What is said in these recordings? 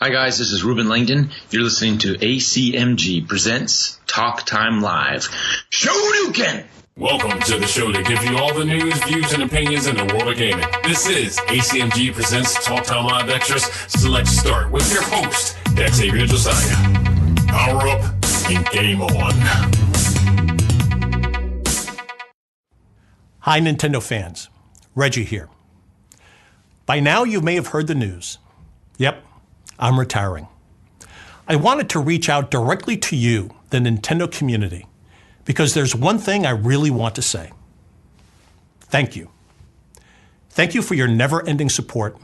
Hi guys, this is Ruben Langdon. You're listening to A.C.M.G. presents Talk Time Live. Shoryuken! Welcome to the show that gives you all the news, views, and opinions in the world of gaming. This is A.C.M.G. presents Talk Time Live Extras. Select Start with your host, A.C.M.G. Josiah. Power up and game on. Hi, Nintendo fans. Reggie here. By now, you may have heard the news. Yep, I'm retiring. I wanted to reach out directly to you, the Nintendo community, because there's one thing I really want to say. Thank you. Thank you for your never-ending support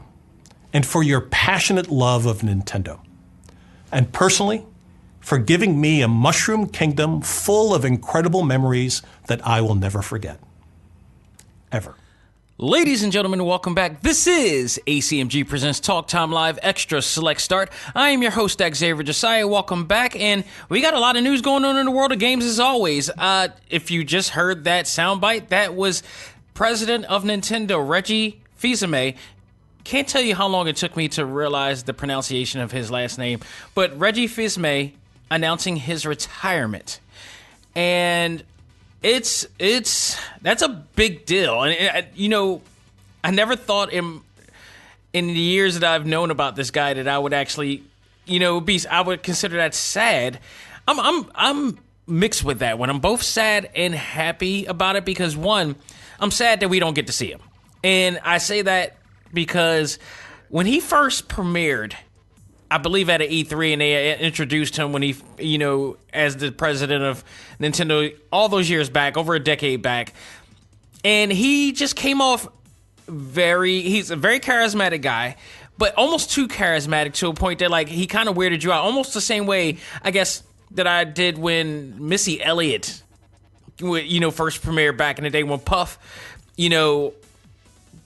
and for your passionate love of Nintendo. And personally, for giving me a Mushroom Kingdom full of incredible memories that I will never forget. Ever. Ladies and gentlemen, welcome back. This is A.C.M.G. presents Talk Time Live Extra Select Start. I am your host, A.C.M.G. Josiah. Welcome back, and we got a lot of news going on in the world of games as always. If you just heard that soundbite, that was President of Nintendo, Reggie Fils-Aimé. Can't tell you how long it took me to realize the pronunciation of his last name, but Reggie Fils-Aimé announcing his retirement. And that's a big deal. And I never thought in the years that I've known about this guy that I would actually, I would consider that sad. I'm mixed with that one. I'm both sad and happy about it because one, I'm sad that we don't get to see him. And I say that because when he first premiered, I believe at an E3, and they introduced him when he, as the president of Nintendo all those years back, over a decade back. And he just came off he's a very charismatic guy, but almost too charismatic to a point that, he kind of weirded you out. Almost the same way, I guess, that I did when Missy Elliott, first premiered back in the day when Puff,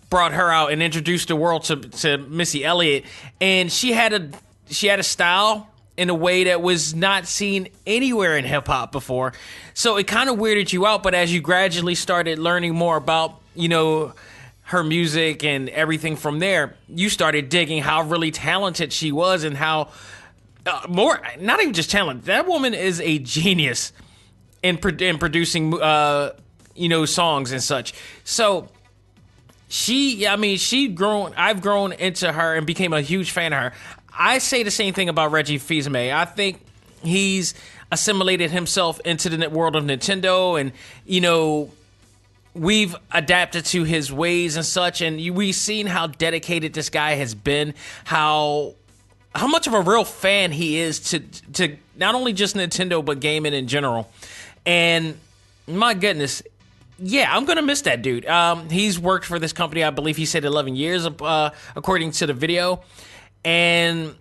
brought her out and introduced the world to Missy Elliott. And she had a style in a way that was not seen anywhere in hip-hop before. So it kind of weirded you out, but as you gradually started learning more about, her music and everything from there, you started digging how really talented she was and how, not even just talent, that woman is a genius in producing, songs and such. So I've grown into her and became a huge fan of her. I say the same thing about Reggie Fils-Aimé. I think he's assimilated himself into the world of Nintendo, and we've adapted to his ways and such, and we've seen how dedicated this guy has been, how much of a real fan he is to not only just Nintendo but gaming in general. And my goodness, yeah, I'm gonna miss that dude. He's worked for this company, I believe he said 11 years, according to the video. And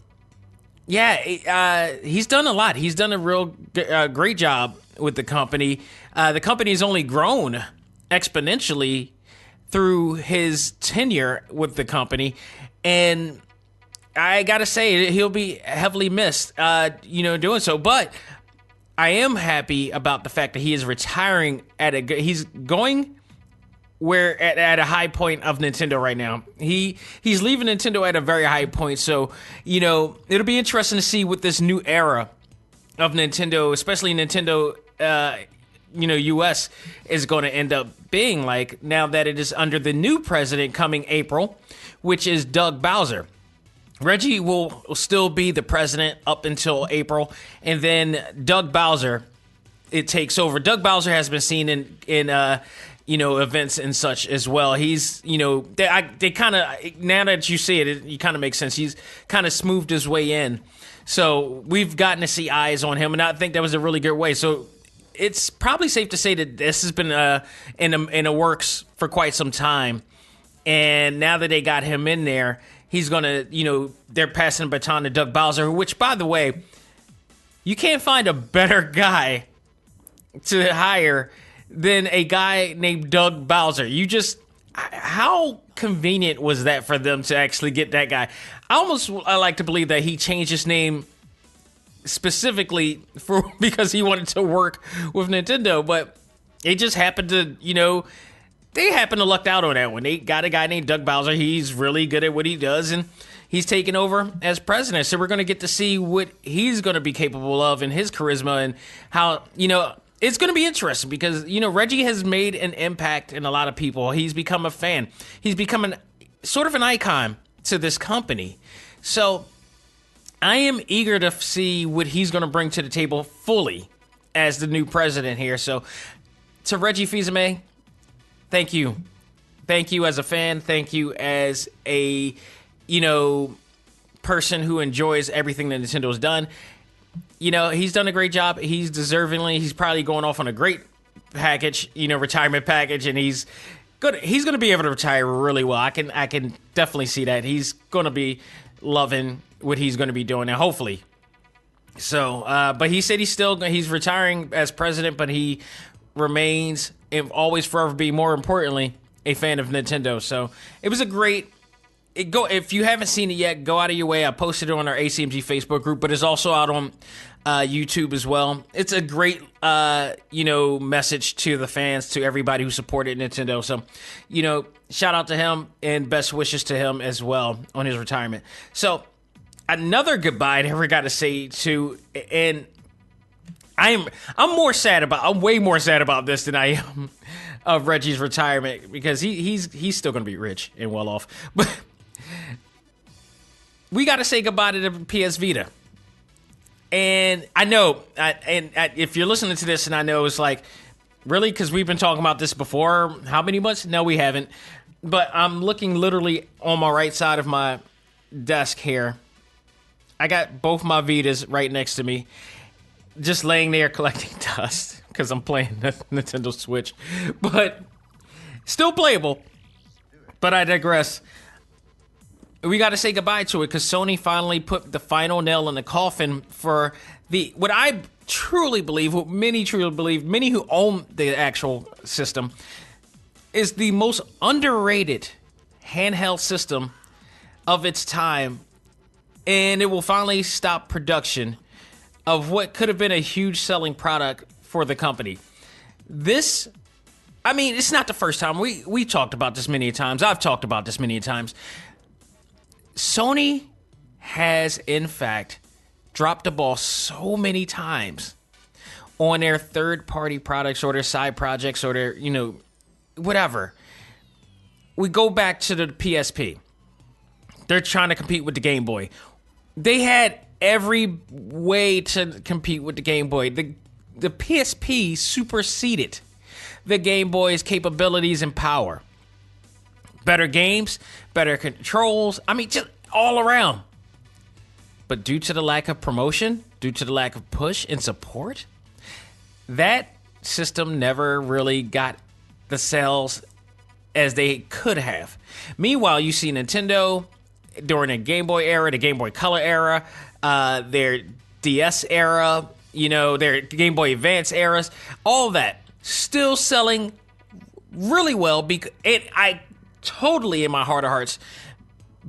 yeah, he's done a lot. He's done a real great job with the company. The company's only grown exponentially through his tenure with the company. And I gotta say, he'll be heavily missed, doing so. But I am happy about the fact that he is retiring he's going at a high point of Nintendo right now. He's leaving Nintendo at a very high point. So, it'll be interesting to see what this new era of Nintendo, especially Nintendo, US, is going to end up being like now that it is under the new president coming April, which is Doug Bowser. Reggie will still be the president up until April, and then Doug Bowser, it takes over. Doug Bowser has been seen in events and such as well. He's, they kind of, now that you see it kind of makes sense. He's kind of smoothed his way in. So we've gotten to see eyes on him, and I think that was a really good way. So it's probably safe to say that this has been in the works for quite some time. And now that they got him in there, he's going to, they're passing the baton to Doug Bowser, which, by the way, you can't find a better guy to hire than a guy named Doug Bowser. How convenient was that for them to actually get that guy? I like to believe that he changed his name specifically because he wanted to work with Nintendo, but it just happened to, they happened to luck out on that one. They got a guy named Doug Bowser. He's really good at what he does, and he's taking over as president. So we're going to get to see what he's going to be capable of and his charisma and how, it's going to be interesting because, Reggie has made an impact in a lot of people. He's become a fan. He's become sort of an icon to this company. So I am eager to see what he's going to bring to the table fully as the new president here. So to Reggie Fils-Aimé, thank you. Thank you as a fan. Thank you as a, person who enjoys everything that Nintendo's done. He's done a great job. He's probably going off on a great package, retirement package, and he's going to be able to retire really well. I can definitely see that. He's going to be loving what he's going to be doing now, hopefully. So, but he said he's retiring as president, but he remains and always forever be, more importantly, a fan of Nintendo. So it was a great. If you haven't seen it yet, go out of your way. I posted it on our A.C.M.G Facebook group, but it's also out on YouTube as well. It's a great, message to the fans, to everybody who supported Nintendo. So, shout out to him and best wishes to him as well on his retirement. So, another goodbye I never got to say to, and I'm way more sad about this than I am of Reggie's retirement because he's still going to be rich and well off, but. We got to say goodbye to the PS Vita. And I know, if you're listening to this and I know it's like, really? Because we've been talking about this before. How many months? No, we haven't. But I'm looking literally on my right side of my desk here. I got both my Vitas right next to me, just laying there collecting dust because I'm playing the Nintendo Switch. But still playable. But I digress. We got to say goodbye to it because Sony finally put the final nail in the coffin for what I truly believe, what many truly believe, many who own the actual system, is the most underrated handheld system of its time. And it will finally stop production of what could have been a huge selling product for the company. It's not the first time. We talked about this many times. I've talked about this many times. Sony has, in fact, dropped the ball so many times on their third-party products or their side projects or their, whatever. We go back to the PSP. They're trying to compete with the Game Boy. They had every way to compete with the Game Boy. The PSP superseded the Game Boy's capabilities and power. Better games, better controls. Just all around. But due to the lack of promotion, due to the lack of push and support, that system never really got the sales as they could have. Meanwhile, you see Nintendo during the Game Boy era, the Game Boy Color era, their DS era, their Game Boy Advance eras, all that still selling really well. I totally, in my heart of hearts,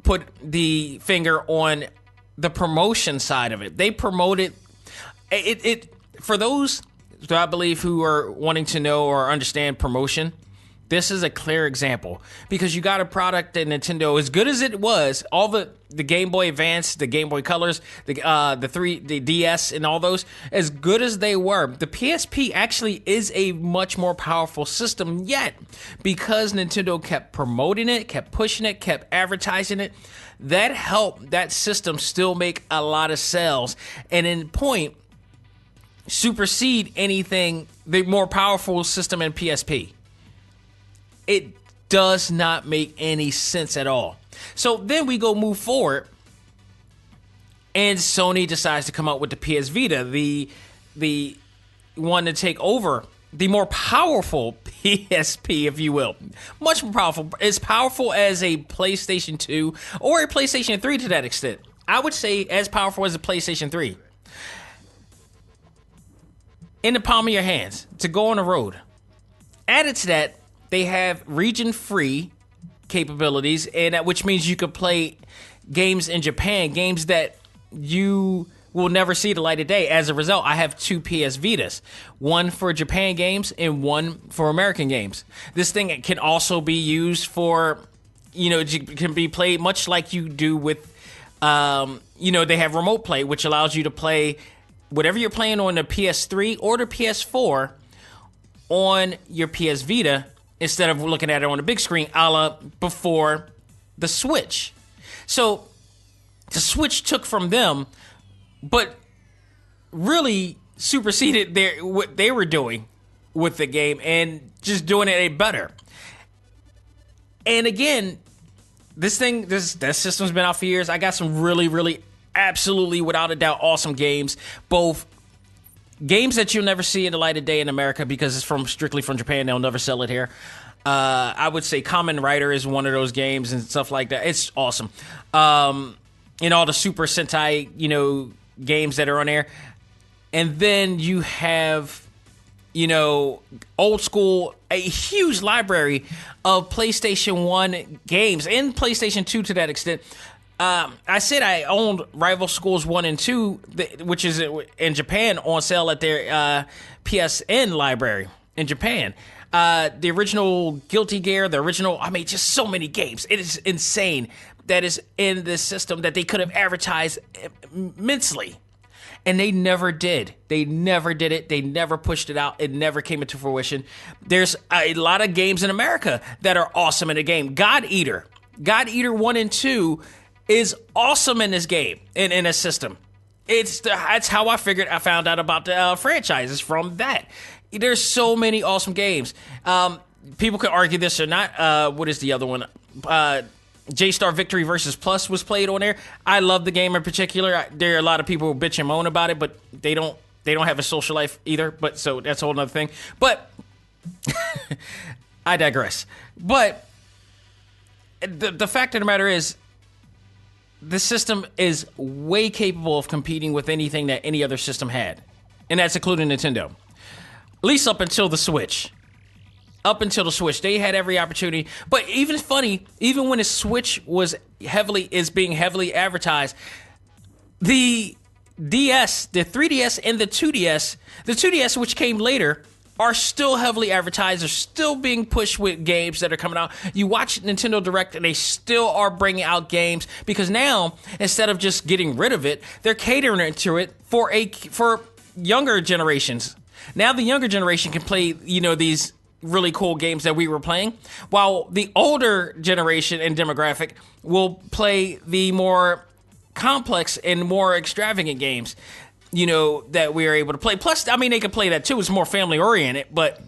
put the finger on the promotion side of it. They promoted it for those that I believe who are wanting to know or understand promotion. This is a clear example because you got a product that Nintendo, as good as it was, all the Game Boy Advance, the Game Boy Colors, the DS, and all those, as good as they were, the PSP actually is a much more powerful system yet because Nintendo kept promoting it, kept pushing it, kept advertising it. That helped that system still make a lot of sales and in point supersede anything, the more powerful system in PSP. It does not make any sense at all. So then we move forward, and Sony decides to come out with the PS Vita, the one to take over the more powerful PSP, if you will. Much more powerful. As powerful as a PlayStation 2 or a PlayStation 3 to that extent. I would say as powerful as a PlayStation 3. In the palm of your hands to go on the road. Added to that, they have region-free capabilities, and which means you could play games in Japan, games that you will never see the light of day. As a result, I have two PS Vitas, one for Japan games and one for American games. This thing can also be used for, can be played much like you do with They have remote play, which allows you to play whatever you're playing on the PS3 or the PS4 on your PS Vita instead of looking at it on the big screen, a la before the Switch. So the Switch took from them, but really superseded what they were doing with the game and just doing it better. And again, that system's been out for years. I got some really, really, absolutely, without a doubt, awesome games. Both games that you'll never see in the light of day in America because it's strictly from Japan. They'll never sell it here. I would say Kamen Rider is one of those games and stuff like that. It's awesome. And all the Super Sentai, games that are on there. And then you have, old school, a huge library of PlayStation 1 games and PlayStation 2 to that extent. I said I owned Rival Schools 1 and 2, which is in Japan on sale at their PSN library in Japan. The original Guilty Gear, just so many games. It is insane that is in this system that they could have advertised immensely. And they never did. They never did it. They never pushed it out. It never came into fruition. There's a lot of games in America that are awesome in the game. God Eater 1 and 2 is awesome in this game, in a system. That's how I found out about the franchises from that. There's so many awesome games. People could argue this or not. What is the other one? J-Star Victory versus Plus was played on there. I love the game in particular. There are a lot of people who bitch and moan about it, but they don't have a social life either. But so that's a whole other thing. But I digress. But the fact of the matter is, the system is way capable of competing with anything that any other system had, and that's including Nintendo. At least up until the Switch. They had every opportunity. But even when the Switch is being heavily advertised, the DS, the 3DS, and the 2DS, which came later, are still heavily advertised. They're still being pushed with games that are coming out. You watch Nintendo Direct, and they still are bringing out games because now, instead of just getting rid of it, they're catering to it for younger generations. Now the younger generation can play, these really cool games that we were playing, while the older generation and demographic will play the more complex and more extravagant games, that we are able to play. Plus, they can play that too. It's more family oriented, but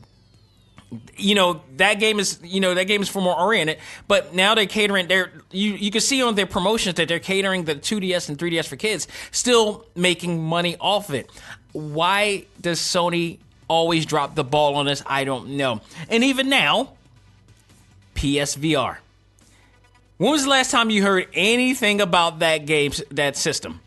that game is for more oriented. But now they're catering. You can see on their promotions that they're catering the 2DS and 3DS for kids, still making money off it. Why does Sony always drop the ball on this? I don't know. And even now, PSVR. When was the last time you heard anything about that system?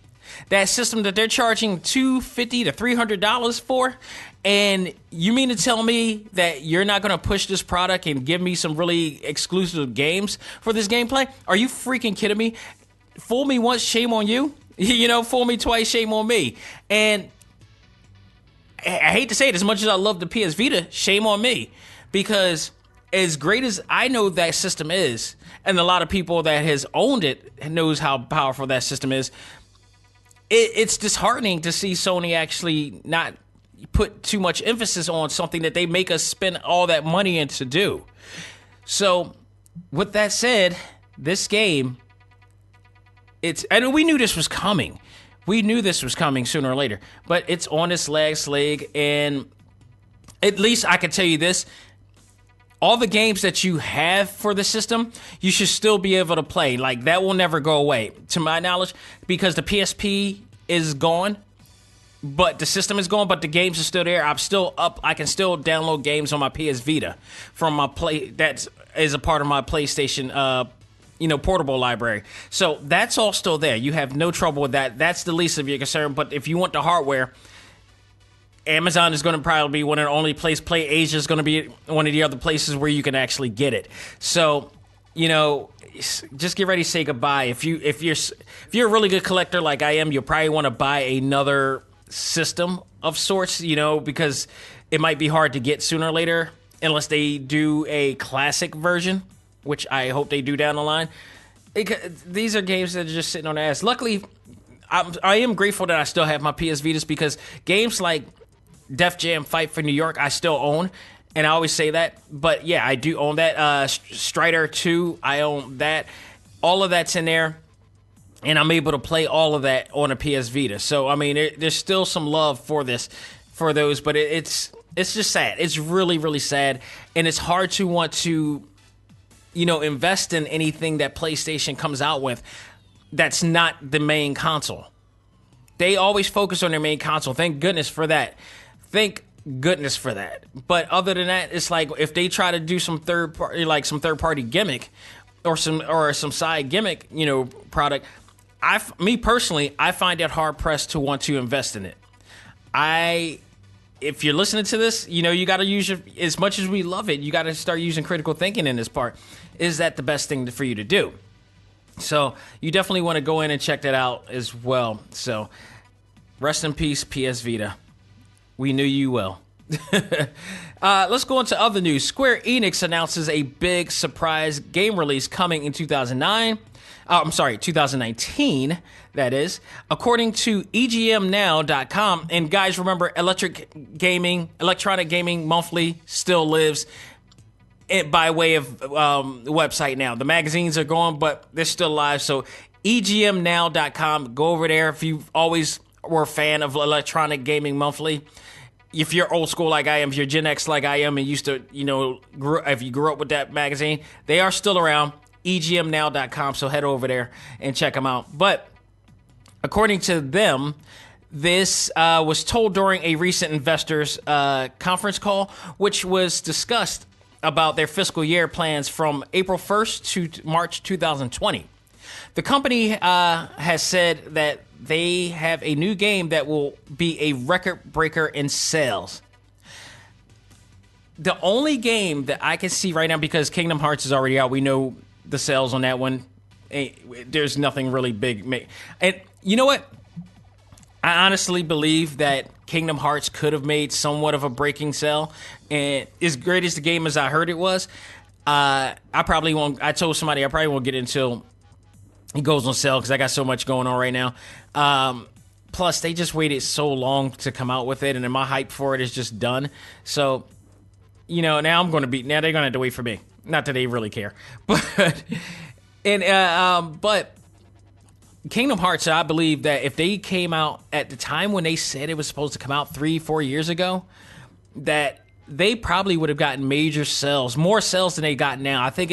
That system that they're charging $250 to $300 for? And you mean to tell me that you're not going to push this product and give me some really exclusive games for this gameplay? Are you freaking kidding me? Fool me once, shame on you. Fool me twice, shame on me. And I hate to say it, as much as I love the PS Vita, shame on me. Because as great as I know that system is, and a lot of people that has owned it knows how powerful that system is, it's disheartening to see Sony actually not put too much emphasis on something that they make us spend all that money in to do. So, with that said, this game, and we knew this was coming. We knew this was coming sooner or later, but it's on its last leg, and at least I can tell you this. All the games that you have for the system, you should still be able to play. Like, that will never go away, to my knowledge, because the PSP is gone, but the system is gone, but the games are still there. I'm still up. I can still download games on my PS Vita from my that is a part of my PlayStation portable library. So that's all still there. You have no trouble with that. That's the least of your concern. But if you want the hardware, Amazon is going to probably be one of the only places. Play Asia is going to be one of the other places where you can actually get it. So, just get ready to say goodbye. If you're a really good collector like I am, you'll probably want to buy another system of sorts, because it might be hard to get sooner or later unless they do a classic version, which I hope they do down the line. these are games that are just sitting on the ass. Luckily, I am grateful that I still have my PS Vitas because games like Def Jam Fight for New York, I still own. And I always say that. But yeah, I do own that. Strider 2, I own that. All of that's in there. And I'm able to play all of that on a PS Vita. So, I mean, there's still some love for those. But it's just sad. It's really, really sad. And it's hard to want to, invest in anything that PlayStation comes out with that's not the main console. They always focus on their main console. Thank goodness for that. But other than that, it's like if they try to do some third party gimmick or some side gimmick, product, me personally, I find it hard pressed to want to invest in it. If you're listening to this, you got to use as much as we love it, you got to start using critical thinking in this part. Is that the best thing for you to do? So you definitely want to go in and check that out as well. So rest in peace, PS Vita. We knew you well. Let's go into other news. Square Enix announces a big surprise game release coming in 2019, that is. According to EGMNow.com, and guys, remember, Electronic Gaming Monthly still lives by way of the website now. The magazines are gone, but they're still alive. So EGMNow.com, go over there if you always were a fan of Electronic Gaming Monthly. If you're old school like I am, if you're Gen X like I am and used to, if you grew up with that magazine, they are still around, EGMNow.com, so head over there and check them out. But according to them, this was told during a recent investors conference call, which was discussed about their fiscal year plans from April 1st to March 2020. The company has said that they have a new game that will be a record breaker in sales. The only game that I can see right now, because Kingdom Hearts is already out, we know the sales on that one. There's nothing really big. And you know what? I honestly believe that Kingdom Hearts could have made somewhat of a breaking sale. And as great as the game as I heard it was, I told somebody I probably won't get it until it goes on sale because I got so much going on right now. Plus, they just waited so long to come out with it, and then my hype for it is just done. So, now they're going to have to wait for me. Not that they really care, but Kingdom Hearts, I believe that if they came out at the time when they said it was supposed to come out 3-4 years ago, that they probably would have gotten major sales, more sales than they got now. I think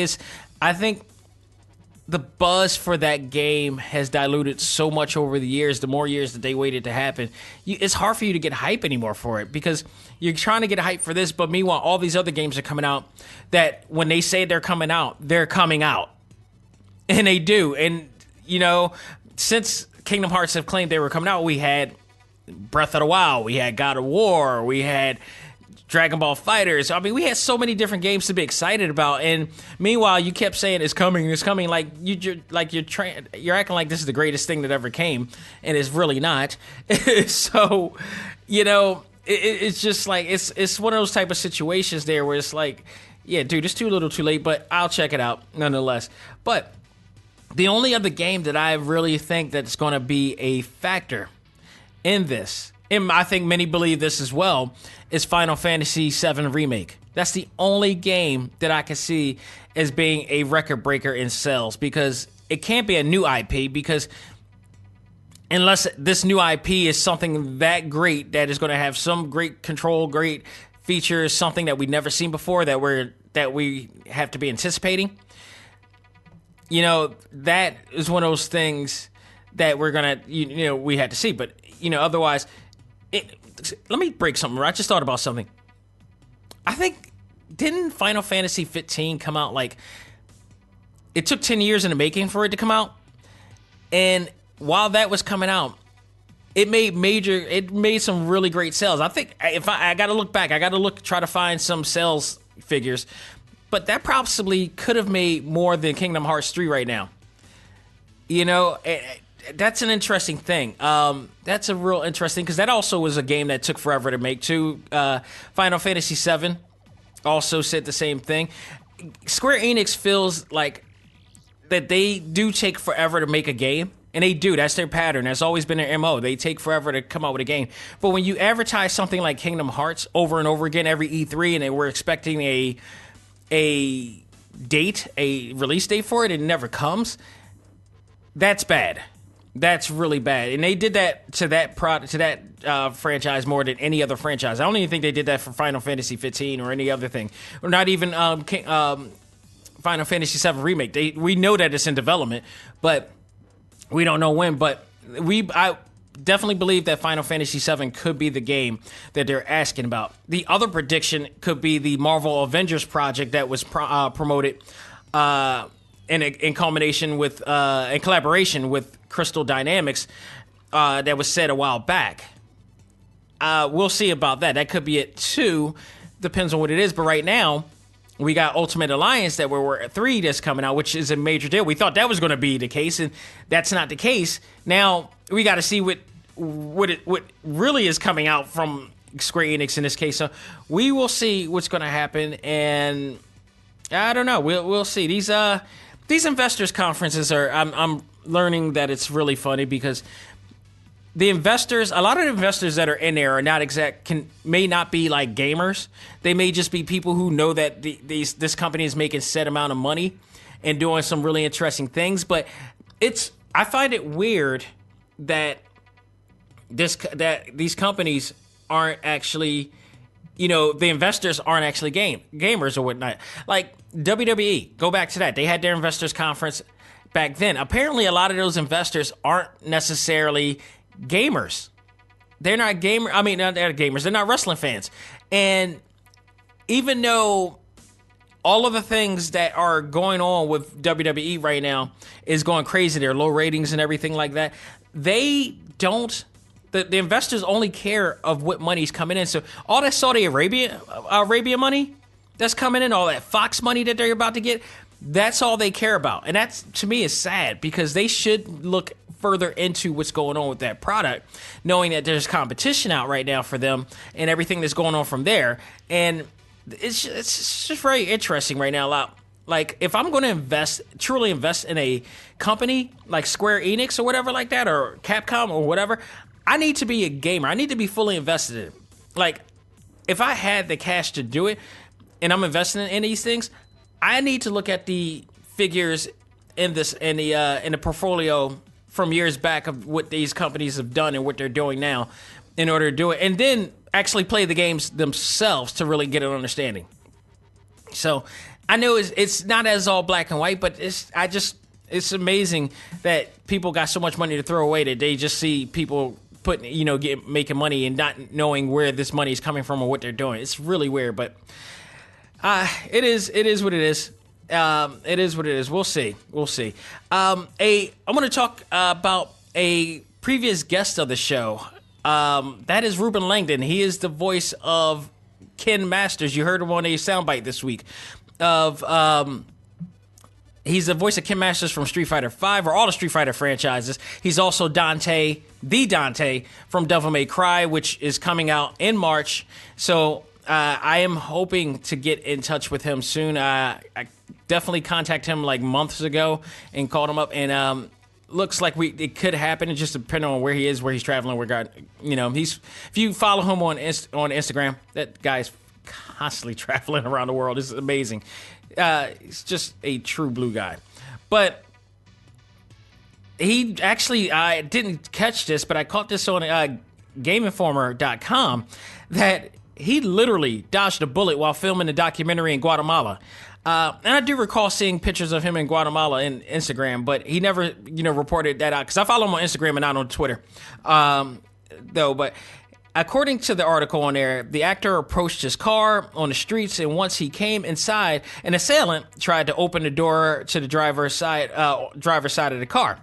the buzz for that game has diluted so much over the years, the more years that they waited to happen. It's hard for you to get hype anymore for it because you're trying to get hype for this, but meanwhile, all these other games are coming out that when they say they're coming out. And they do. And, since Kingdom Hearts have claimed they were coming out, we had Breath of the Wild, we had God of War, we had Dragon Ball Fighters. I mean, we had so many different games to be excited about, and meanwhile, you kept saying it's coming. Like you're acting like this is the greatest thing that ever came, and it's really not. So, it's just like it's one of those type of situations there where it's like, yeah, dude, it's too little, too late, but I'll check it out nonetheless. But the only other game that I really think that's going to be a factor in this, and I think many believe this as well, is Final Fantasy VII Remake. That's the only game that I can see as being a record breaker in sales, because it can't be a new IP, because unless this new IP is something that great that is going to have some great control, great features, something that we've never seen before that we have to be anticipating. That is one of those things that we're gonna, we had to see. But otherwise, let me break something. I just thought about something. I think, didn't Final Fantasy 15 come out it took 10 years in the making for it to come out? And while that was coming out, it made some really great sales. I think if I got to look back, try to find some sales figures, but that possibly could have made more than Kingdom Hearts 3 right now. That's an interesting thing. That's a real interesting, because that also was a game that took forever to make too. Final Fantasy VII also said the same thing. Square Enix feels like that they do take forever to make a game. And they do. That's their pattern. That's always been their MO. They take forever to come out with a game. But when you advertise something like Kingdom Hearts over and over again every E3, and we're expecting a release date for it, and it never comes, that's bad. That's really bad. And they did that to that franchise more than any other franchise. I don't even think they did that for Final Fantasy 15 or any other thing. Or not even Final Fantasy 7 Remake. We know that it's in development, but we don't know when. But I definitely believe that Final Fantasy 7 could be the game that they're asking about. The other prediction could be the Marvel Avengers project that was promoted in combination with in collaboration with Crystal Dynamics that was said a while back. We'll see about that. That could be it too. Depends on what it is. But right now, we got Ultimate Alliance that we're at 3 that's coming out, which is a major deal. We thought that was going to be the case, and that's not the case. Now we got to see what really is coming out from Square Enix in this case. So we will see what's going to happen, and I don't know. We'll see. These investors conferences are. I'm learning that it's really funny because the investors, a lot of the investors that are in there are not may not be like gamers. They may just be people who know that this company is making set amount of money and doing some really interesting things. But I find it weird that these companies aren't actually, the investors aren't actually gamers or whatnot. Like WWE, go back to that. They had their investors conference back then. Apparently, a lot of those investors aren't necessarily gamers. They're not they're gamers. They're not wrestling fans. And even though all of the things that are going on with WWE right now is going crazy, their low ratings and everything like that, they don't. The investors only care of what money's coming in. So all that Saudi Arabia money that's coming in, all that Fox money that they're about to get, that's all they care about. And that's, to me, is sad because they should look further into what's going on with that product, knowing that there's competition out right now for them and everything that's going on from there. And it's just very interesting right now. Like, if I'm going to truly invest in a company like Square Enix or whatever like that, or Capcom or whatever, I need to be a gamer. I need to be fully invested in it. Like, if I had the cash to do it and I'm investing in these things, I need to look at the figures in the portfolio from years back of what these companies have done and what they're doing now in order to do it, and then actually play the games themselves to really get an understanding. So I know it's not as all black and white, but it's amazing that people got so much money to throw away that they just see people making money and not knowing where this money is coming from or what they're doing. It's really weird, but it is what it is. It is what it is. We'll see. I'm going to talk about a previous guest of the show. That is Ruben Langdon. He is the voice of Ken Masters. You heard him on a soundbite this week. He's the voice of Ken Masters from Street Fighter V or all the Street Fighter franchises. He's also Dante from Devil May Cry, which is coming out in March. So I am hoping to get in touch with him soon. I definitely contacted him like months ago and called him up, and looks like it could happen. It just depends on where he is, where he's traveling. If you follow him on Instagram, that guy's constantly traveling around the world. It's amazing. He's just a true blue guy. But he actually, I didn't catch this, but I caught this on GameInformer.com that he literally dodged a bullet while filming a documentary in Guatemala. And I do recall seeing pictures of him in Guatemala in Instagram, but he never, reported that out because I follow him on Instagram and not on Twitter, though. But according to the article on there, the actor approached his car on the streets, and once he came inside, an assailant tried to open the door to the driver's side of the car,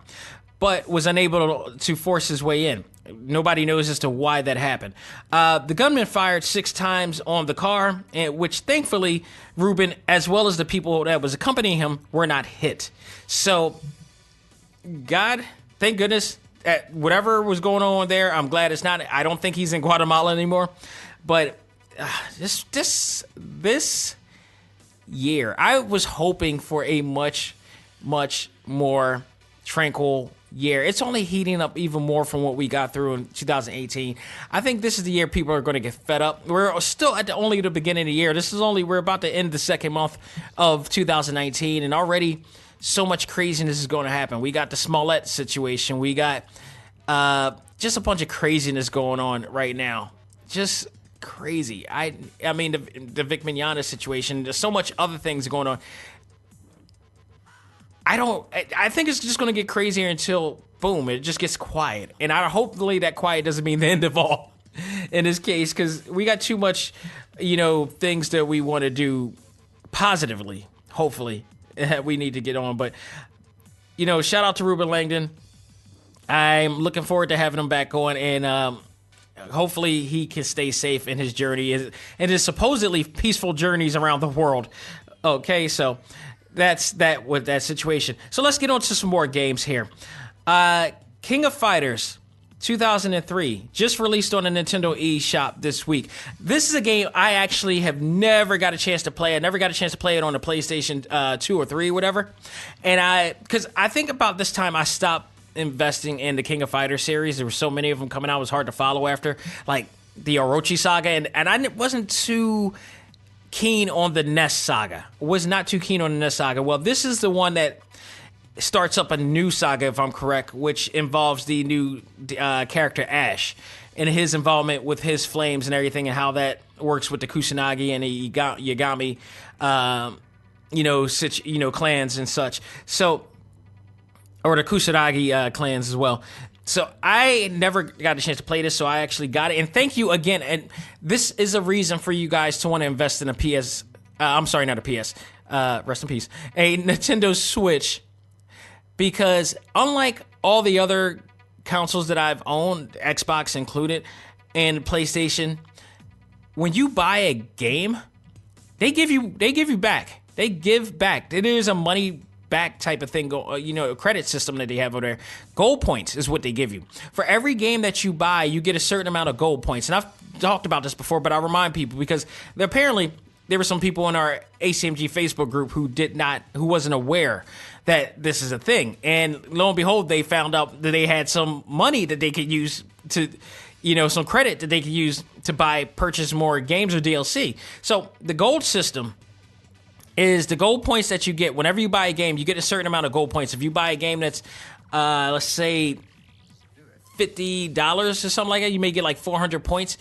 but was unable to force his way in. Nobody knows as to why that happened. The gunman fired 6 times on the car, which thankfully Ruben, as well as the people that was accompanying him, were not hit. So, thank goodness, at whatever was going on there, I'm glad it's not. I don't think he's in Guatemala anymore. But this year, I was hoping for a much much more tranquil year. It's only heating up even more from what we got through in 2018. I think this is the year people are going to get fed up. We're still at only the beginning of the year. We're about to end the second month of 2019, and already so much craziness is going to happen. We got the Smollett situation. We got just a bunch of craziness going on right now. Just crazy. I mean, the Vic Mignogna situation. There's so much other things going on. I think it's just going to get crazier until, boom, it just gets quiet. And hopefully that quiet doesn't mean the end of all in this case, because we got too much, things that we want to do positively, hopefully, we need to get on. But, shout out to Ruben Langdon. I'm looking forward to having him back on, and hopefully he can stay safe in his journey and his supposedly peaceful journeys around the world. Okay, so that's that with that situation. So let's get on to some more games here. King of Fighters 2003 just released on the Nintendo eShop this week. This is a game I actually have never got a chance to play. I never got a chance to play it on the PlayStation 2 or 3 or whatever. And because I think about this time I stopped investing in the King of Fighters series. There were so many of them coming out, it was hard to follow after, like the Orochi saga, and I wasn't too keen on the Ness saga. Was not too keen on the Ness saga. Well, this is the one that starts up a new saga, if I'm correct, which involves the new character Ash and his involvement with his flames and everything, and how that works with the Kusanagi and the Yagami, clans and such. So, or the Kusanagi clans as well. So I never got a chance to play this, so I actually got it. And thank you again. And this is a reason for you guys to want to invest in a PS. I'm sorry, not a PS. Rest in peace. A Nintendo Switch. Because unlike all the other consoles that I've owned, Xbox included, and PlayStation, when you buy a game, they give you back. They give back. It is a money back type of thing, a credit system that they have over there. Gold points is what they give you. For every game that you buy, you get a certain amount of gold points. And I've talked about this before, but I remind people because apparently there were some people in our A.C.M.G. Facebook group who wasn't aware that this is a thing. And lo and behold, they found out that they had some money that they could use to, some credit that they could use to purchase more games or DLC. So the gold system is the gold points that you get whenever you buy a game. You get a certain amount of gold points. If you buy a game that's, let's say, $50 or something like that, you may get like 400 points,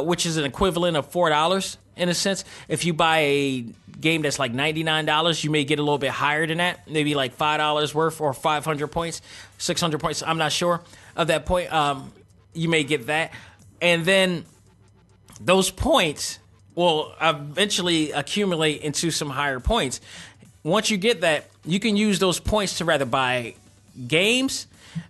which is an equivalent of $4 in a sense. If you buy a game that's like $99, you may get a little bit higher than that, maybe like $5 worth or 500 points, 600 points. I'm not sure of that point. You may get that. And then those points will eventually accumulate into some higher points. Once you get that, you can use those points to rather buy games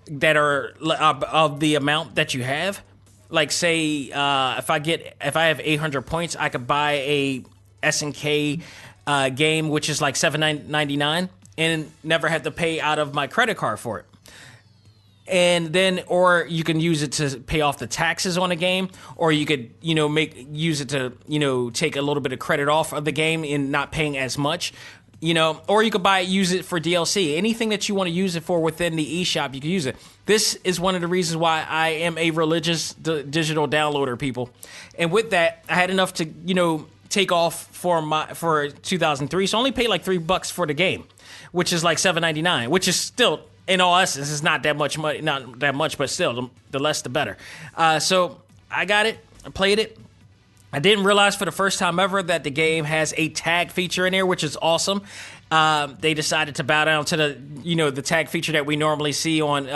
that are of the amount that you have. Like say, if I have 800 points, I could buy a S&K game, which is like $7.99, and never have to pay out of my credit card for it. And then, or you can use it to pay off the taxes on a game, or you could, use it to, take a little bit of credit off of the game and not paying as much, or you could use it for DLC. Anything that you want to use it for within the eShop, you can use it. This is one of the reasons why I am a religious digital downloader, people. And with that, I had enough to, take off for 2003. So I only paid like $3 for the game, which is like $7.99, which is still, in all essence, it's not that much money, not that much, but still, the less the better. So I got it, I played it. I didn't realize for the first time ever that the game has a tag feature in there, which is awesome. They decided to bow down to the tag feature that we normally see on,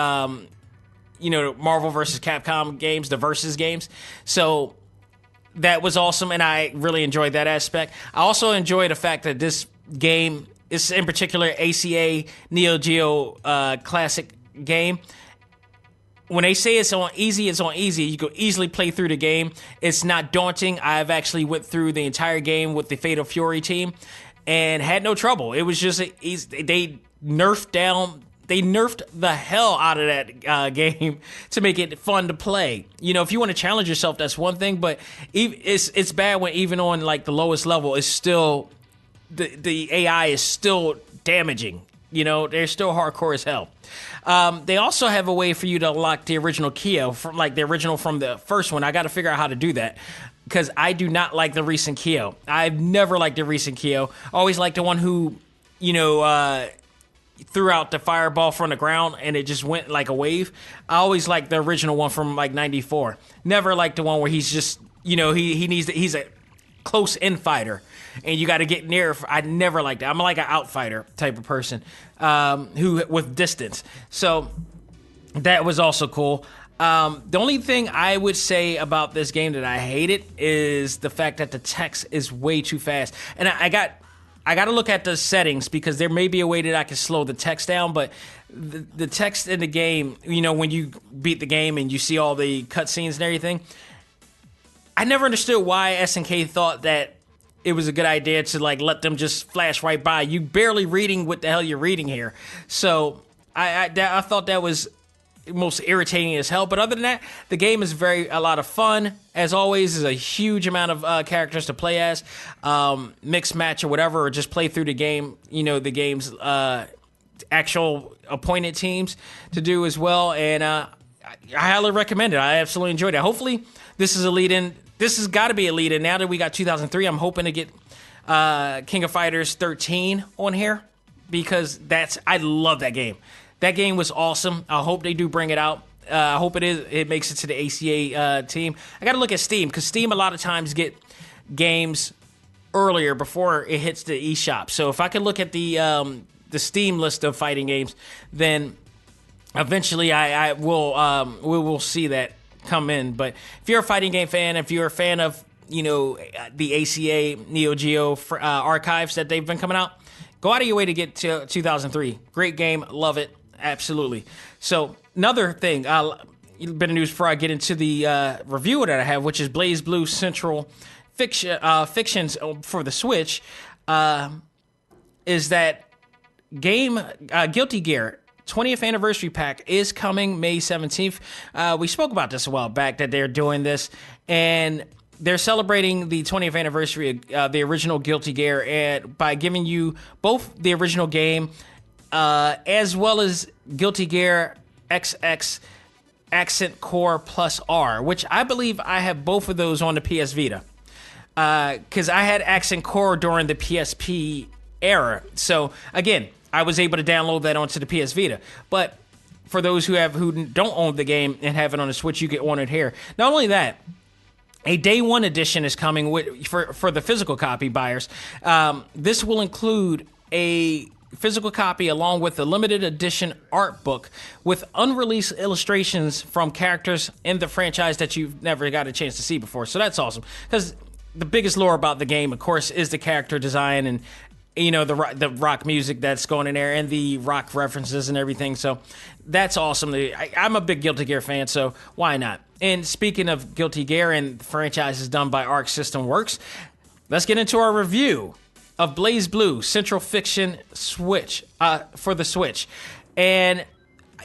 Marvel vs. Capcom games, the Versus games. So that was awesome, and I really enjoyed that aspect. I also enjoyed the fact that this game is, in particular, ACA Neo Geo classic game. When they say it's on easy, it's on easy. You can easily play through the game. It's not daunting. I've actually went through the entire game with the Fatal Fury team and had no trouble. It was just they nerfed the hell out of that game to make it fun to play. If you want to challenge yourself, that's one thing, but it's bad when even on like the lowest level, it's still the AI is still damaging They're still hardcore as hell. They also have a way for you to unlock the original Kyo, from the original from the first one. I got to figure out how to do that, because I do not like the recent Kyo. I've never liked the recent Kyo. Always liked the one who, threw out the fireball from the ground and it just went like a wave. I always liked the original one from like 94. Never liked the one where he's just, he's a close in fighter and you got to get near. I never liked that. I'm like an out fighter type of person, who with distance. So that was also cool. The only thing I would say about this game that I hated is the fact that the text is way too fast. And I got to look at the settings, because there may be a way that I can slow the text down, but the text in the game, when you beat the game and you see all the cutscenes and everything, I never understood why S&K thought that it was a good idea to let them just flash right by. You barely reading what the hell you're reading here. So I thought that was most irritating as hell. But other than that, the game is a lot of fun. As always, there's a huge amount of characters to play as, mixed match or whatever, or just play through the game. The game's actual appointed teams to do as well. And I highly recommend it. I absolutely enjoyed it. Hopefully, this is a lead-in. This has got to be a lead-in. Now that we got 2003, I'm hoping to get King of Fighters 13 on here, because I love that game. That game was awesome. I hope they do bring it out. I hope it makes it to the ACA team. I got to look at Steam, because Steam a lot of times get games earlier before it hits the eShop. So if I could look at the Steam list of fighting games, then eventually we will see that come in. But if you're a fighting game fan, if you're a fan of the ACA Neo Geo archives that they've been coming out, go out of your way to get to 2003. Great game, love it. Absolutely. So another thing, a bit of news before I get into the review that I have, which is BlazBlue Central Fictions for the Switch, is that game Guilty Gear 20th Anniversary Pack is coming May 17th. We spoke about this a while back, that they're doing this, and they're celebrating the 20th anniversary of the original Guilty Gear, and by giving you both the original game as well as Guilty Gear XX Accent Core Plus R, which I believe I have both of those on the PS Vita, because I had Accent Core during the PSP era. So again, I was able to download that onto the PS Vita. But for those who don't own the game and have it on the Switch, you get one it here. Not only that, a Day 1 edition is coming for the physical copy buyers. This will include a physical copy along with the limited edition art book with unreleased illustrations from characters in the franchise that you've never got a chance to see before. So that's awesome, because the biggest lore about the game, of course, is the character design and the rock music that's going in there and the rock references and everything. So that's awesome. I'm a big Guilty Gear fan, so why not? And speaking of Guilty Gear and franchises done by Arc System Works, let's get into our review of BlazBlue Central Fiction Switch for the Switch. And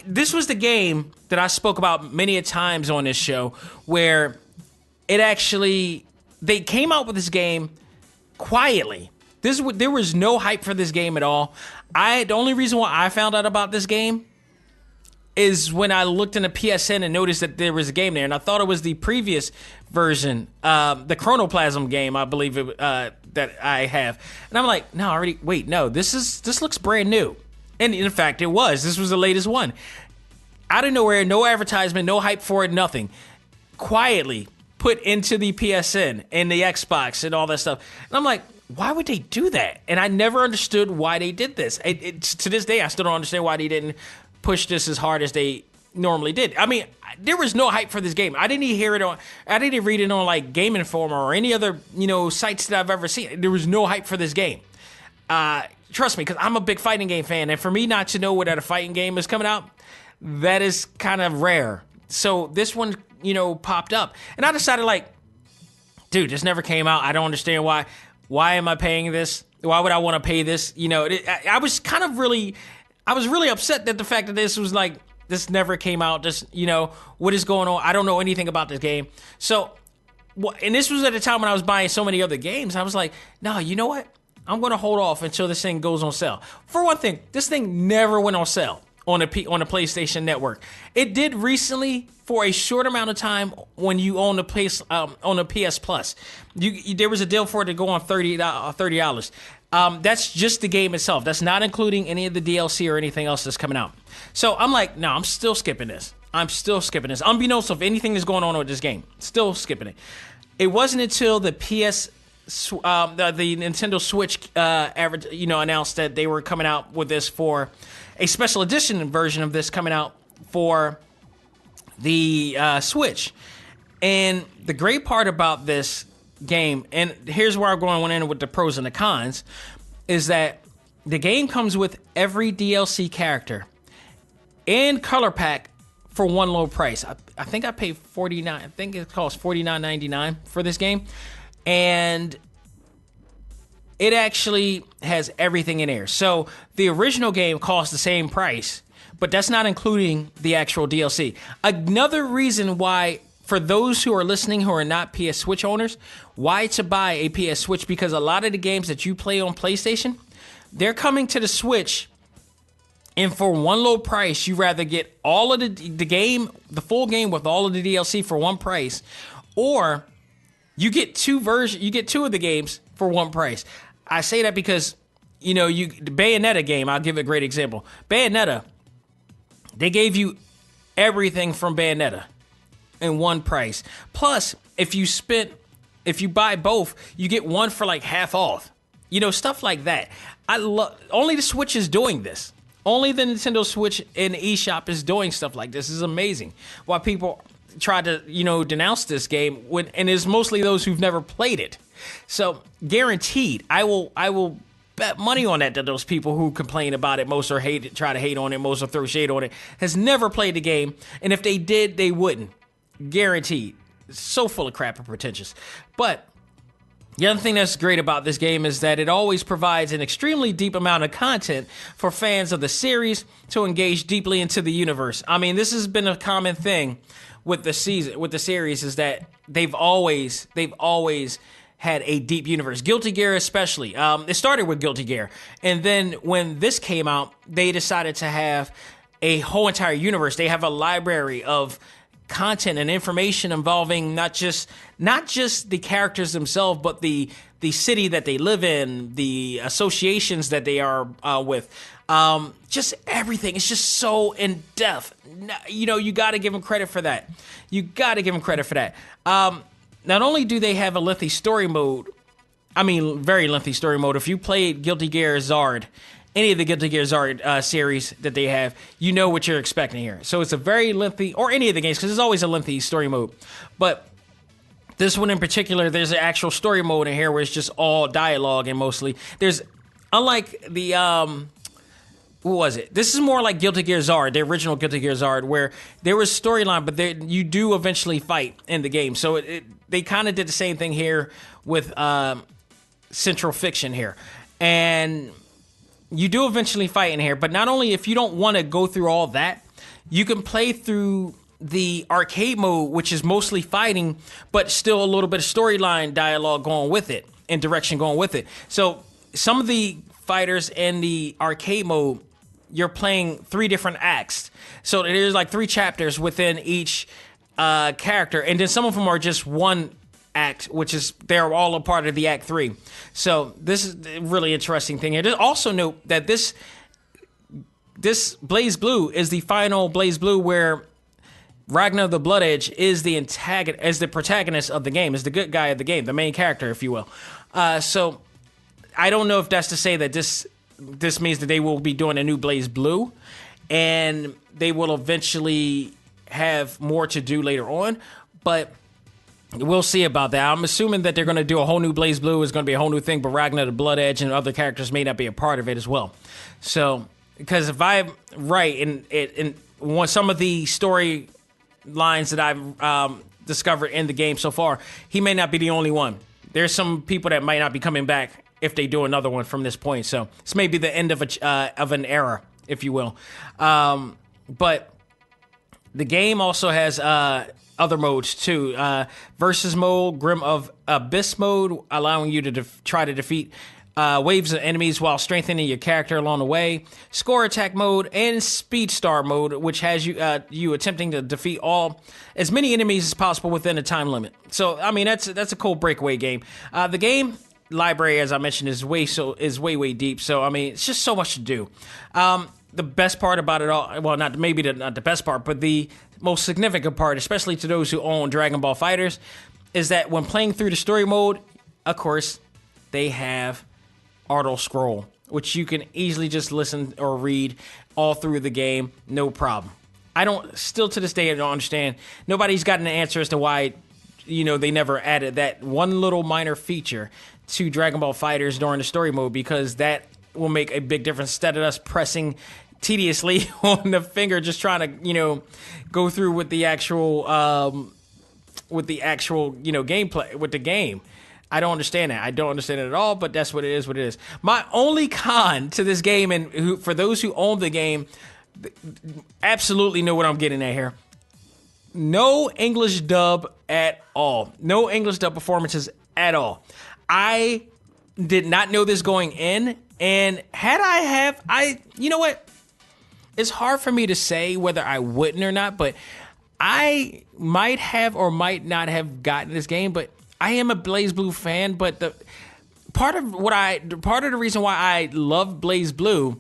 this was the game that I spoke about many a times on this show, where they came out with this game quietly. There was no hype for this game at all. The only reason why I found out about this game is when I looked in the PSN and noticed that there was a game there, and I thought it was the previous version, the Chronoplasm game, I believe that I have. And I'm like, no, this looks brand new. And in fact, it was. This was the latest one. Out of nowhere, no advertisement, no hype for it, nothing. Quietly put into the PSN and the Xbox and all that stuff. And I'm like, why would they do that? And I never understood why they did this. To this day, I still don't understand why they didn't push this as hard as they normally did. I mean, there was no hype for this game. I didn't even read it on like Game Informer or any other sites that I've ever seen. There was no hype for this game. Trust me, because I'm a big fighting game fan, and for me not to know that a fighting game is coming out, that is kind of rare. So this one, popped up, and I decided, dude, this never came out. I don't understand why. Why am I paying this? Why would I want to pay this? I was really upset that the fact that this never came out. Just, what is going on? I don't know anything about this game. So, and this was at a time when I was buying so many other games. I was like, no, you know what? I'm going to hold off until this thing goes on sale. For one thing, this thing never went on sale on the PlayStation Network. It did recently for a short amount of time when you own the PS Plus. There was a deal for it to go on $30. That's just the game itself. That's not including any of the DLC or anything else that's coming out. So I'm like, no, I'm still skipping this. Unbeknownst of anything that's going on with this game. Still skipping it. It wasn't until the the Nintendo Switch announced that they were coming out with this for a special edition version of this coming out for the Switch. And the great part about this game, and here's where I'm going in with the pros and the cons, is that the game comes with every DLC character and color pack for one low price. I think I paid $49. I think it costs $49.99 for this game, and it actually has everything in there. So the original game costs the same price, but that's not including the actual DLC. Another reason why, for those who are listening who are not PS Switch owners, why to buy a PS Switch, because a lot of the games that you play on PlayStation, they're coming to the Switch, and for one low price, you rather get all of the game, the full game with all of the DLC for one price, or you get two of the games for one price. I say that because, the Bayonetta game, I'll give a great example. Bayonetta, they gave you everything from Bayonetta in one price. Plus, if you buy both, you get one for like half off. Stuff like that. Only the Switch is doing this. Only the Nintendo Switch and the eShop is doing stuff like this. This is amazing. While people try to, denounce this game, and it's mostly those who've never played it. So guaranteed, I will bet money on that those people who complain about it most or try to hate on it most or throw shade on it has never played the game, and if they did, they wouldn't. Guaranteed. It's so full of crap and pretentious. But the other thing that's great about this game is that it always provides an extremely deep amount of content for fans of the series to engage deeply into the universe. I mean, this has been a common thing with the series, is that they've always had a deep universe. Guilty Gear especially. It started with Guilty Gear, and then when this came out, they decided to have a whole entire universe. They have a library of content and information involving not just the characters themselves, but the city that they live in, the associations that they are with, just everything. It's just so in depth. You got to give them credit for that. Not only do they have a lengthy story mode, very lengthy story mode. If you played Guilty Gear Zard, any of the Guilty Gear Zard series that they have, you know what you're expecting here. So it's a very lengthy, or any of the games, because there's always a lengthy story mode. But this one in particular, there's an actual story mode in here where it's just all dialogue, and mostly there's, unlike the what was it? This is more like Guilty Gear Zard, the original Guilty Gear Zard, where there was storyline, but you do eventually fight in the game. So they kind of did the same thing here with Central Fiction here, and you do eventually fight in here. But not only, if you don't want to go through all that, you can play through the arcade mode, which is mostly fighting, but still a little bit of storyline dialogue going with it and direction going with it. So some of the fighters in the arcade mode, you're playing 3 different acts. So there's like 3 chapters within each character, and then some of them are just one act, which is, they're all a part of the act 3. So this is a really interesting thing here. Also note that this BlazBlue is the final BlazBlue, where Ragnar the Blood Edge is the antagonist, as the protagonist of the game, is the good guy of the game, the main character, if you will. So I don't know if that's to say that this means that they will be doing a new BlazBlue, and they will eventually have more to do later on, but we'll see about that. I'm assuming that they're going to do a whole new BlazBlue. It's going to be a whole new thing, but Ragnar the Blood Edge and other characters may not be a part of it as well. So, because if I'm right, in some of the story lines that I've discovered in the game so far, he may not be the only one. There's some people that might not be coming back if they do another one from this point. So this may be the end of an era, if you will. But the game also has other modes too. Versus mode, Grim of Abyss mode, allowing you to try to defeat waves of enemies while strengthening your character along the way. Score attack mode and speed star mode, which has you attempting to defeat as many enemies as possible within a time limit. So I mean that's a cool breakaway game. The game library, as I mentioned, is way deep. So I mean it's just so much to do. The best part about it all, well, not the best part, but the most significant part, especially to those who own Dragon Ball FighterZ, is that when playing through the story mode, of course, they have auto scroll, which you can easily just listen or read all through the game, no problem. Still to this day, I don't understand. Nobody's gotten an answer as to why, they never added that one little minor feature to Dragon Ball FighterZ during the story mode, because that will make a big difference instead of us pressing tediously on the finger, just trying to, go through with the actual gameplay with the game. I don't understand that. I don't understand it at all, but that's what it is. My only con to this game, and for those who own the game, absolutely know what I'm getting at here. No English dub at all. No English dub performances at all. I did not know this going in, and you know what? It's hard for me to say whether I wouldn't or not, but I might have or might not have gotten this game, but I am a BlazBlue fan. But the part of the reason why I love BlazBlue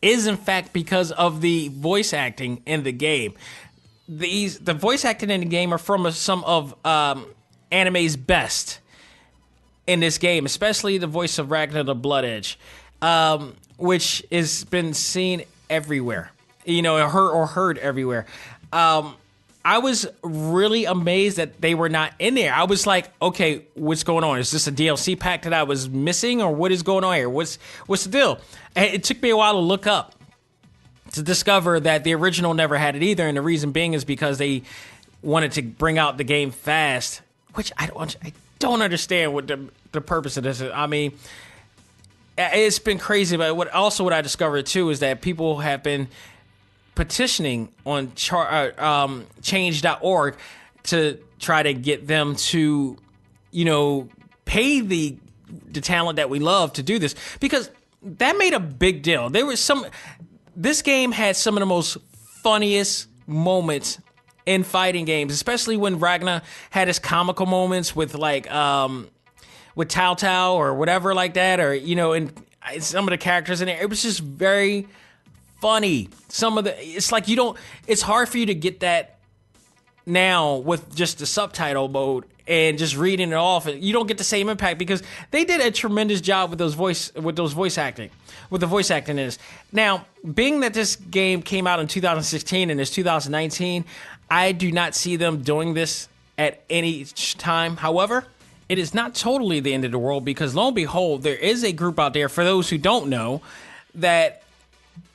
is in fact because of the voice acting in the game. The voice acting in the game are from some of anime's best in this game, especially the voice of Ragnar the Blood Edge, which has been seen everywhere, heard everywhere. I was really amazed that they were not in there. I was like, okay, what's going on? Is this a DLC pack that I was missing, or what is going on here? What's the deal? And it took me a while to look up to discover that the original never had it either, and the reason being is because they wanted to bring out the game fast, which I don't understand what the purpose of this is. I mean, it's been crazy, but what I discovered too is that people have been petitioning on change.org to try to get them to, pay the talent that we love to do this, because that made a big deal. This game had some of the most funniest moments in fighting games, especially when Ragnar had his comical moments with with Tao Tao or whatever like that, or and some of the characters in there. It was just very funny. It's hard for you to get that now with just the subtitle mode and just reading it off. You don't get the same impact because they did a tremendous job with the voice acting in this. Now, being that this game came out in 2016 and it's 2019, I do not see them doing this at any time. However, it is not totally the end of the world, because lo and behold, there is a group out there, for those who don't know, that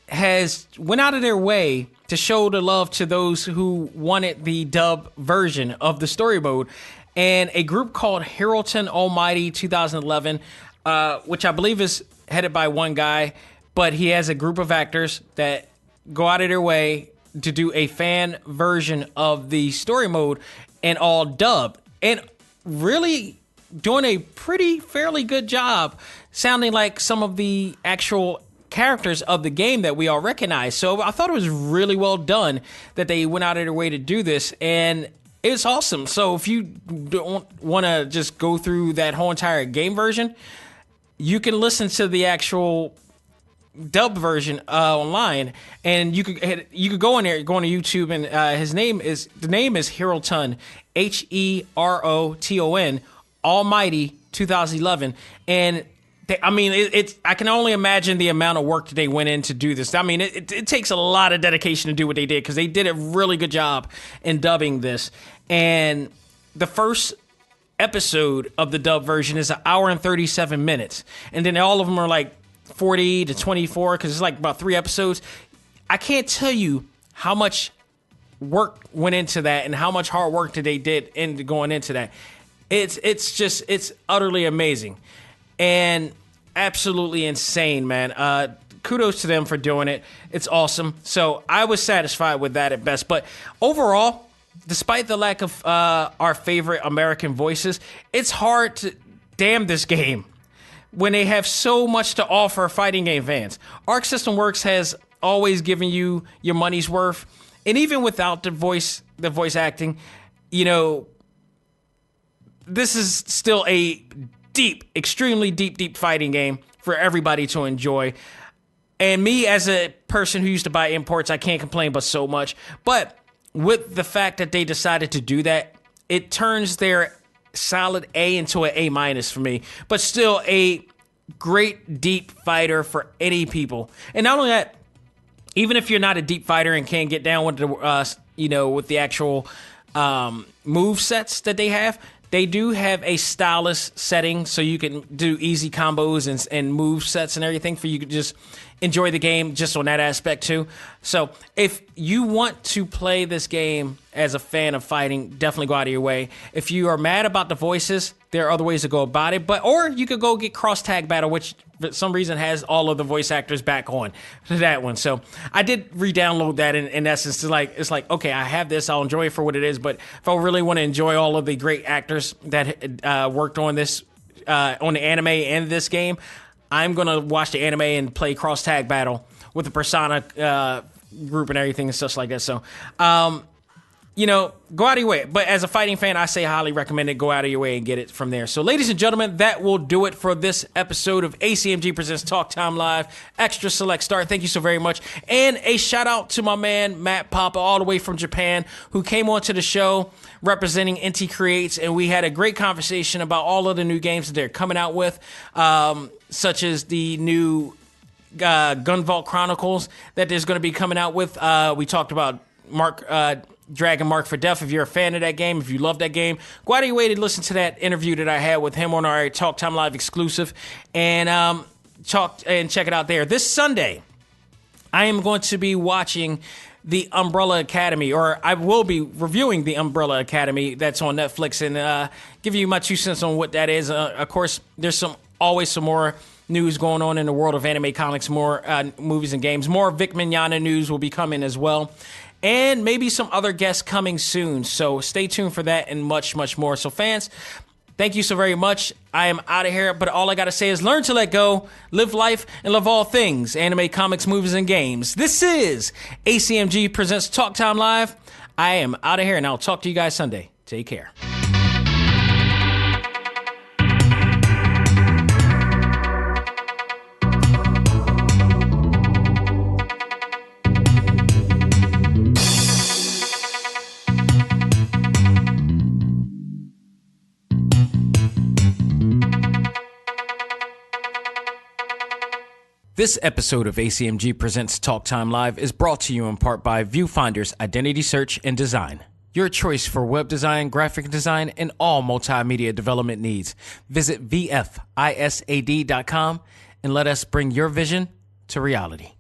has went out of their way to show the love to those who wanted the dub version of the story mode. And a group called Heraldton Almighty 2011, which I believe is headed by one guy, but he has a group of actors that go out of their way to do a fan version of the story mode and all dubbed, and really doing a fairly good job, sounding like some of the actual characters of the game that we all recognize. So I thought it was really well done that they went out of their way to do this, and it's awesome. So if you don't want to just go through that whole entire game version, you can listen to the actual dub version online, and you could go in there, go on YouTube, and the name is Heraldton, Heroton, Almighty 2011, and I can only imagine the amount of work that they went in to do this. I mean, it takes a lot of dedication to do what they did, because they did a really good job in dubbing this. And the first episode of the dub version is 1 hour and 37 minutes. And then all of them are like 40 to 24, because it's like about 3 episodes. I can't tell you how much work went into that and how much hard work that they did into going into that. It's utterly amazing and absolutely insane, man. Kudos to them for doing it. It's awesome. So I was satisfied with that at best. But overall, despite the lack of our favorite American voices, it's hard to damn this game when they have so much to offer fighting game fans. Arc System Works has always given you your money's worth, and even without the voice acting, you know, this is still a extremely deep fighting game for everybody to enjoy. And me, as a person who used to buy imports, I can't complain but so much. But with the fact that they decided to do that, it turns their solid A into an A- for me. But still a great deep fighter for any people. And not only that, even if you're not a deep fighter and can't get down with the with the actual move sets that they have, they do have a stylus setting, so you can do easy combos and move sets and everything for you to just enjoy the game just on that aspect too. So if you want to play this game as a fan of fighting, definitely go out of your way. If you are mad about the voices, there are other ways to go about it. Or you could go get Cross Tag Battle, which for some reason has all of the voice actors back on to that one. So I did re-download that in essence. It's like, okay, I have this, I'll enjoy it for what it is. But if I really want to enjoy all of the great actors that worked on this, on the anime and this game, I'm going to watch the anime and play Cross Tag Battle with the Persona group and everything and stuff like that. So, go out of your way. But as a fighting fan, I say highly recommend it. Go out of your way and get it from there. So, ladies and gentlemen, that will do it for this episode of A.C.M.G. Presents Talk Time Live, Extra Select Start. Thank you so very much. And a shout out to my man, Matt Papa, all the way from Japan, who came onto the show representing NT Creates, and we had a great conversation about all of the new games that they're coming out with, such as the new Gunvault Chronicles that there's going to be coming out with. We talked about Dragon Mark for Death. If you're a fan of that game, if you love that game, go out of your way to listen to that interview that I had with him on our Talk Time Live exclusive, and check it out there. This Sunday, I am going to be watching The Umbrella Academy, or I will be reviewing The Umbrella Academy that's on Netflix, and give you my 2 cents on what that is. Of course, there's always some more news going on in the world of anime comics, more movies and games. More Vic Mignogna news will be coming as well, and maybe some other guests coming soon. So stay tuned for that and much, much more. So fans, thank you so very much. I am out of here, but all I got to say is learn to let go, live life, and love all things anime, comics, movies, and games. This is A.C.M.G. Presents Talk Time Live. I am out of here, and I'll talk to you guys Sunday. Take care. This episode of A.C.M.G. Presents Talk Time Live is brought to you in part by Viewfinder's Identity Search and Design. Your choice for web design, graphic design, and all multimedia development needs. Visit VFISAD.com and let us bring your vision to reality.